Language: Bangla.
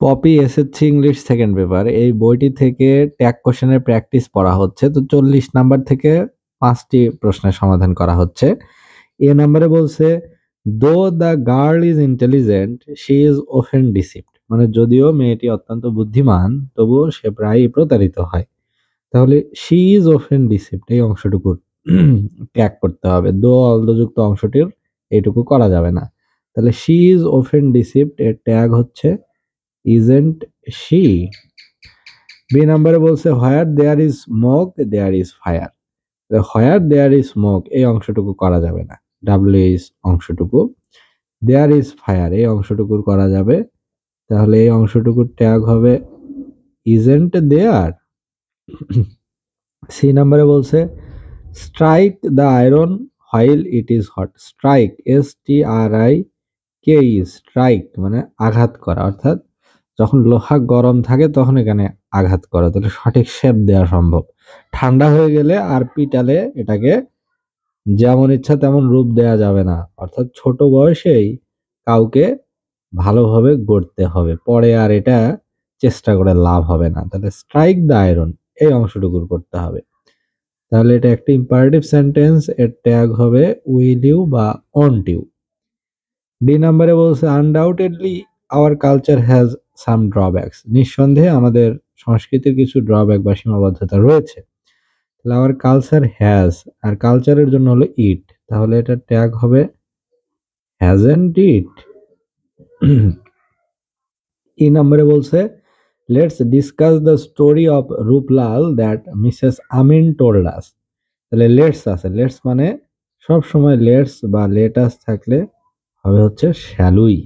Poppy SSC English second paper এই বইটি থেকে ট্যাগ কোশ্চেনের প্র্যাকটিস পড়া হচ্ছে। তো 40 নাম্বার থেকে 5টি প্রশ্নের সমাধান করা হচ্ছে। এ নাম্বারে বলছে দো the girl is intelligent she is often deceived, মানে যদিও মেয়েটি অত্যন্ত বুদ্ধিমান তবুও সে প্রায়ই প্রতারিত হয়। তাহলে শি ইজ অফেন ডিসিভড এই অংশটুকুর ট্যাগ করতে হবে। দো অলদযুক্ত অংশটির এইটুকু করা যাবে না। তাহলে শি ইজ অফেন ডিসিভড এর ট্যাগ হচ্ছে ইজেন্ট শি। বি নাম্বারে বলছে where there is smoke there is fire. Where there is smoke এই অংশটুকু করা যাবে না, ডাব্লিউ ইজ অংশটুকু। দেয়ার ইজ ফায়ার এই অংশটুকুর করা যাবে। তাহলে এই অংশটুকুর ট্যাগ হবে ইজেন্ট দেয়ার। সি নাম্বারে বলছে strike the iron while it is hot. Strike STRIK strike মানে আঘাত করা, অর্থাৎ যখন লোহা গরম থাকে তখন এখানে আঘাত করা, তাহলে সঠিক শেপ দেওয়া সম্ভব। ঠান্ডা হয়ে গেলে আর পিটালে এটাকে যেমন ইচ্ছা তেমন রূপ দেয়া যাবে না, অর্থাৎ ছোট বয়সেই কাউকে ভালোভাবে গড়তে হবে, পরে আর এটা চেষ্টা করে লাভ হবে না। তাহলে স্ট্রাইক দ্য আয়রন এই অংশটুকুর করতে হবে। তাহলে এটা একটা ইম্পারেটিভ সেন্টেন্স, এর ট্যাগ হবে উইল ইউ বা ওন্ট ইউ। ডি নাম্বারে বলছে undoubtedly hour culture has some drawbacks. নিঃসন্দেহে আমাদের সংস্কৃতির কিছু ড্রব্যাক বা সীমাবদ্ধতা রয়েছে। তাহলে আওয়ার কালচার হ্যাজ, আর কালচারের জন্য হলো ইট, তাহলে এটা ট্যাগ হবে হ্যাজেন্ট ইট। ই নাম্বারে বলছে let's discuss the story of Ruplal that Mrs Amin told us. তাহলে লেটস আছে, লেটস মানে সব সময় লেটস বা লেটাস থাকলে হবে হচ্ছে শ্যালুই।